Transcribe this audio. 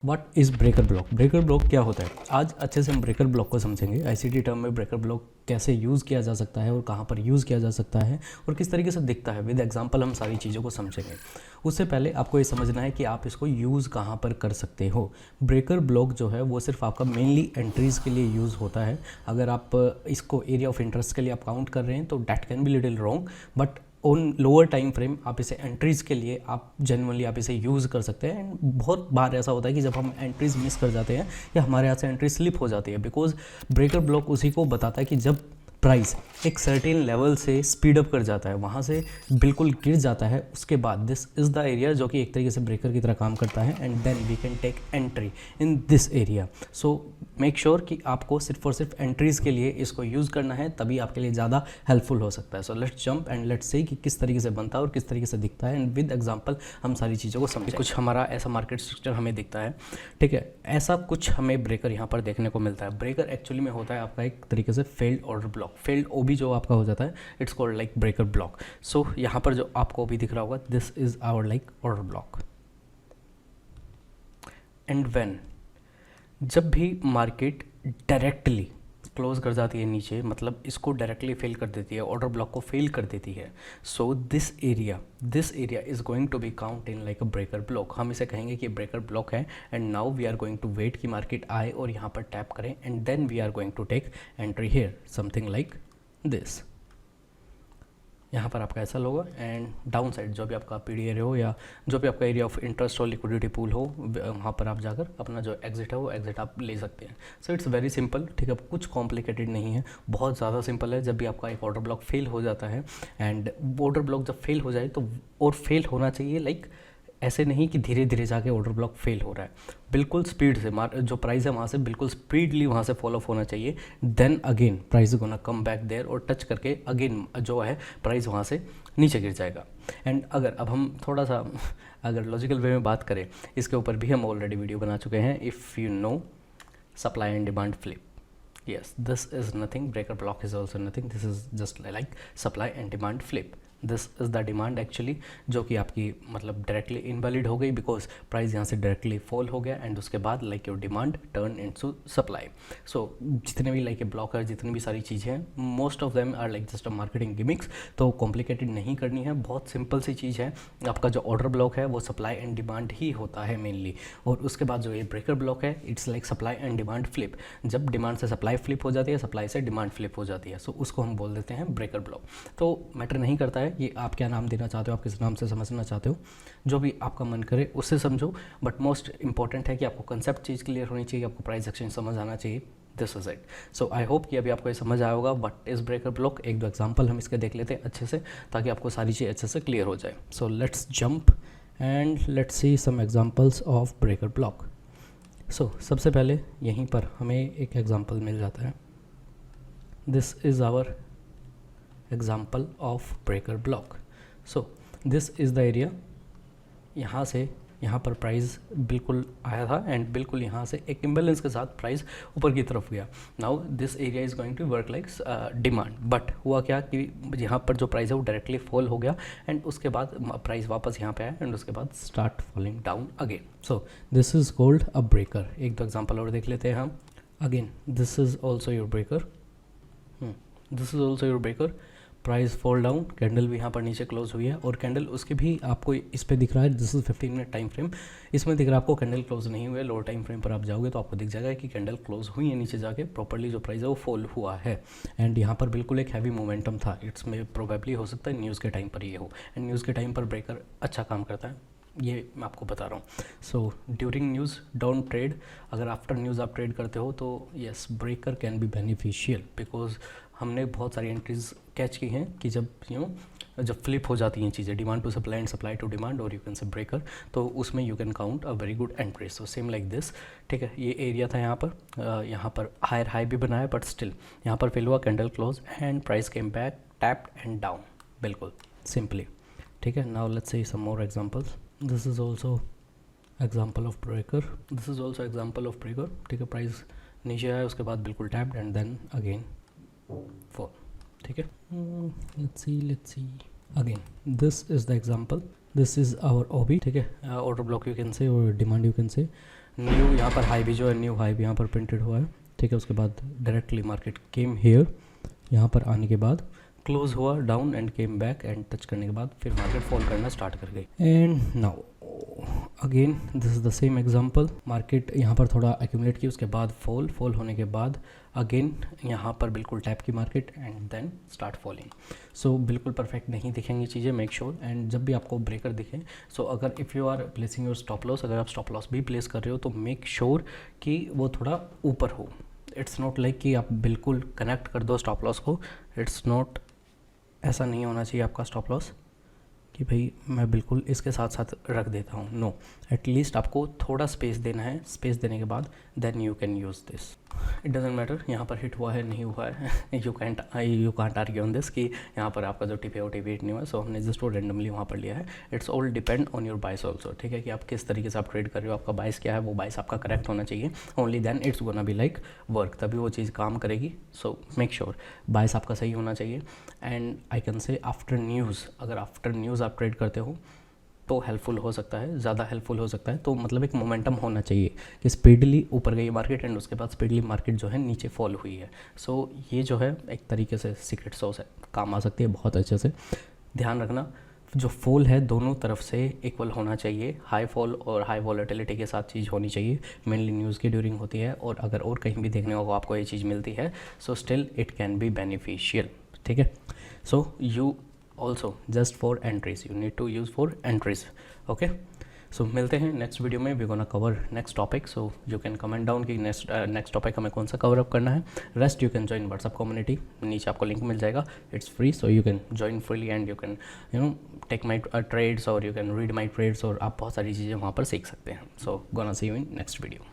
What is breaker block? Breaker block क्या होता है? आज अच्छे से हम ब्रेकर ब्लॉक को समझेंगे। आईसीटी टर्म में ब्रेकर ब्लॉक कैसे यूज़ किया जा सकता है और कहाँ पर यूज़ किया जा सकता है और किस तरीके से दिखता है। विद एग्जांपल हम सारी चीज़ों को समझेंगे। उससे पहले आपको ये समझना है कि आप इसको यूज़ कहाँ पर कर सकते हो। ब्रेकर ब्लॉक जो है वो सिर्फ आपका मेनली एंट्रीज़ के लिए यूज़ होता है। अगर आप इसको एरिया ऑफ इंटरेस्ट के लिए आप काउंट कर रहे हैं तो that can be little wrong, but on lower time frame आप इसे एंट्रीज़ के लिए आप जनरली आप इसे यूज़ कर सकते हैं। एंड बहुत बार ऐसा होता है कि जब हम एंट्रीज़ मिस कर जाते हैं या हमारे यहाँ से एंट्री स्लिप हो जाती है, बिकॉज ब्रेकर ब्लॉक उसी को बताता है कि जब प्राइस एक सर्टेन लेवल से स्पीड अप कर जाता है, वहाँ से बिल्कुल गिर जाता है, उसके बाद दिस इज़ द एरिया जो कि एक तरीके से ब्रेकर की तरह काम करता है। And then we can take entry in this area. So make sure कि आपको सिर्फ और सिर्फ एंट्रीज़ के लिए इसको यूज़ करना है, तभी आपके लिए ज़्यादा हेल्पफुल हो सकता है। सो let's jump and let's say कि किस तरीके से बनता है और किस तरीके से दिखता है। एंड विद एग्जांपल हम सारी चीज़ों को समझें। कुछ हमारा ऐसा मार्केट स्ट्रक्चर हमें दिखता है, ठीक है, ऐसा कुछ हमें ब्रेकर यहाँ पर देखने को मिलता है। ब्रेकर एक्चुअली में होता है आपका एक तरीके से failed order block. Failed OB जो आपका हो जाता है, it's called like breaker block. So यहाँ पर जो आपको ओबी दिख रहा होगा, this is our like order block. And when जब भी मार्केट डायरेक्टली क्लोज कर जाती है नीचे, मतलब इसको डायरेक्टली फेल कर देती है, ऑर्डर ब्लॉक को फेल कर देती है, so this area is going to be count in like a breaker block. हम इसे कहेंगे कि ब्रेकर ब्लॉक है। And now we are going to wait कि मार्केट आए और यहाँ पर टैप करें, and then we are going to take entry here, something like this. यहाँ पर आपका ऐसा होगा। एंड डाउन साइड जो भी आपका पीडी एरिया हो या जो भी आपका एरिया ऑफ इंटरेस्ट हो, लिक्विडिटी पूल हो, वहाँ पर आप जाकर अपना जो एग्जिट है वो एग्जिट आप ले सकते हैं। सो इट्स वेरी सिंपल, ठीक है, कुछ कॉम्प्लिकेटेड नहीं है, बहुत ज़्यादा सिंपल है। जब भी आपका एक ऑर्डर ब्लॉक फेल हो जाता है, एंड ऑर्डर ब्लॉक जब फेल हो जाए तो, और फेल होना चाहिए लाइक ऐसे नहीं कि धीरे धीरे जाके ऑर्डर ब्लॉक फेल हो रहा है, बिल्कुल स्पीड से जो प्राइस है वहाँ से बिल्कुल स्पीडली वहाँ से फॉलो होना चाहिए। Then again price gonna come back there और टच करके अगेन जो है प्राइस वहाँ से नीचे गिर जाएगा। एंड अगर अब हम थोड़ा सा अगर लॉजिकल वे में बात करें, इसके ऊपर भी हम ऑलरेडी वीडियो बना चुके हैं। If you know supply and demand flip, yes, this is nothing, breaker block is also nothing, this is just like supply and demand flip. This is the demand actually, जो कि आपकी मतलब directly invalid हो गई because price यहाँ से directly fall हो गया, एंड उसके बाद like your demand turn into supply. So जितने भी लाइक ब्लॉकर, जितनी भी सारी चीज़ें हैं, most of them are like just a marketing gimmicks. तो कॉम्प्लिकेटेड नहीं करनी है, बहुत सिंपल सी चीज़ है। आपका जो ऑर्डर ब्लॉक है वो सप्लाई एंड डिमांड ही होता है मेनली, और उसके बाद जो ये ब्रेकर ब्लॉक है, it's like supply and demand flip. जब डिमांड से सप्लाई फ्लिप हो जाती है, सप्लाई से डिमांड फ्लिप हो जाती है, सो उसको हम बोल देते हैं ब्रेकर ब्लॉक। तो मैटर नहीं करता है ये आप क्या नाम देना चाहते हो, आप किस नाम से समझना चाहते हो, जो भी आपका मन करे उससे समझो, बट मोस्ट इंपॉर्टेंट है कि आपको कंसेप्ट चीज़ क्लियर होनी चाहिए, आपको प्राइस एक्सचेंज समझ आना चाहिए। This is it. So I hope कि अभी आपको ये समझ आया होगा व्हाट इज़ ब्रेकर ब्लॉक। एक दो एग्जांपल हम इसके देख लेते हैं अच्छे से, ताकि आपको सारी चीज़ अच्छे से क्लियर हो जाए। So let's jump and let's see some examples of breaker block. So सबसे पहले यहीं पर हमें एक एग्जांपल मिल जाता है। This is our example of breaker block. So this is the area, यहाँ से यहाँ पर प्राइस बिल्कुल आया था, एंड बिल्कुल यहाँ से एक इम्बेलेंस के साथ प्राइस ऊपर की तरफ गया। Now this area is going to work like demand, but हुआ क्या कि यहाँ पर जो प्राइस है वो डायरेक्टली फॉल हो गया, एंड उसके बाद प्राइस वापस यहाँ पे आया, एंड उसके बाद start falling down again. So this is called a breaker. एक दो एग्जाम्पल और देख लेते हैं हम। Again this is also your breaker, this is also your breaker. Price fall down, candle भी यहाँ पर नीचे क्लोज हुई है, और कैंडल उसके भी आपको इस पे दिख रहा है, this is 15 minute time frame. इसमें दिख रहा है आपको कैंडल क्लोज नहीं हुए। लोअर टाइम फ्रेम पर आप जाओगे तो आपको दिख जाएगा कि कैंडल क्लोज हुई है, नीचे जाके प्रॉपर्ली जो प्राइस है वो फॉल हुआ है, एंड यहाँ पर बिल्कुल एक हैवी मोमेंटम था। इट्स में प्रोबेबली हो सकता है न्यूज़ के टाइम पर ये हो, एंड न्यूज़ के टाइम पर ब्रेकर अच्छा काम करता है, ये मैं आपको बता रहा हूँ। So during news don't trade. अगर आफ्टर न्यूज़ आप ट्रेड करते हो तो yes, breaker can be beneficial, because हमने बहुत सारी एंट्रीज कैच की हैं कि जब जब फ्लिप हो जाती हैं चीज़ें, demand to supply and supply to demand, और यू कैन से ब्रेकर, तो उसमें you can count a very good entry. So same like this, ठीक है, ये एरिया था यहाँ पर हायर हाई भी बनाया, बट स्टिल यहाँ पर फिल हुआ, candle close and price came back, tapped and down, बिल्कुल सिंपली, ठीक है। Now let's see some more examples. This is also example of breaker, this is also example of breaker, ठीक है। Price नीचे आया, उसके बाद बिल्कुल tapped and then again fall, ठीक है। Let's see again, this is the example, this is our OB, ठीक है, order block you can say, और डिमांड यू कैन से। न्यू यहाँ पर हाई भी जो है, न्यू हाई भी यहाँ पर प्रिंटेड हुआ है, ठीक है। उसके बाद डायरेक्टली मार्केट केम हेयर, यहाँ पर आने के बाद क्लोज हुआ down and came back, and touch करने के बाद फिर मार्केट फॉल करना स्टार्ट कर गई। And now again this is the same example, market यहाँ पर थोड़ा एक्यूमुलेट की, उसके बाद फॉल होने के बाद अगेन यहाँ पर बिल्कुल टैप की market and then start falling. So बिल्कुल परफेक्ट नहीं दिखेंगी चीज़ें, मेक श्योर। एंड जब भी आपको ब्रेकर दिखे, सो अगर if you are placing your stop loss, अगर आप स्टॉप लॉस भी प्लेस कर रहे हो तो मेक श्योर कि वो थोड़ा ऊपर हो। इट्स नॉट लाइक कि आप बिल्कुल कनेक्ट कर दो स्टॉप लॉस को, इट्स नॉट, ऐसा नहीं होना चाहिए आपका स्टॉप लॉस कि भाई मैं बिल्कुल इसके साथ साथ रख देता हूँ। नो, एटलीस्ट आपको थोड़ा स्पेस देना है, स्पेस देने के बाद then you can use this. It doesn't matter यहाँ पर हिट हुआ है नहीं हुआ है, you can't argue on this कि यहाँ पर आपका जो टिप है वो टिप हिट नहीं हुआ। सो हमने जस्ट वो रेंडमली वहाँ पर लिया है। It's all depend on your बाइस ऑल्सो, ठीक है, कि आप किस तरीके से आप ट्रेड कर रहे हो, आपका बाइस क्या है, वो बाइस आपका करेक्ट होना चाहिए। Only then it's gonna be like work, तभी वो चीज़ काम करेगी। सो मेक श्योर बाइस आपका सही होना चाहिए। And I can say after news, अगर आफ्टर न्यूज़ आप ट्रेड करते हो तो हेल्पफुल हो सकता है, ज़्यादा हेल्पफुल हो सकता है। तो मतलब एक मोमेंटम होना चाहिए कि स्पीडली ऊपर गई मार्केट एंड उसके बाद स्पीडली मार्केट जो है नीचे फॉल हुई है। सो ये जो है एक तरीके से सीक्रेट सॉस है, काम आ सकती है बहुत अच्छे से। ध्यान रखना जो फॉल है दोनों तरफ से इक्वल होना चाहिए, हाई फॉल और हाई वॉलेटिलिटी के साथ चीज़ होनी चाहिए। मेनली न्यूज़ की ड्यूरिंग होती है, और अगर और कहीं भी देखने को आपको ये चीज़ मिलती है, so still it can be beneficial, ठीक है। So you also just for entries, you need to use for entries, okay। so मिलते हैं नेक्स्ट वीडियो में, we gonna cover next topic. So you can comment down कि next topic हमें कौन सा cover up करना है। Rest you can join WhatsApp community, नीचे आपको लिंक मिल जाएगा, it's free, so you can join freely and you can take my trades और you can read my trades, और आप बहुत सारी चीज़ें वहाँ पर सीख सकते हैं। So gonna see you in next video.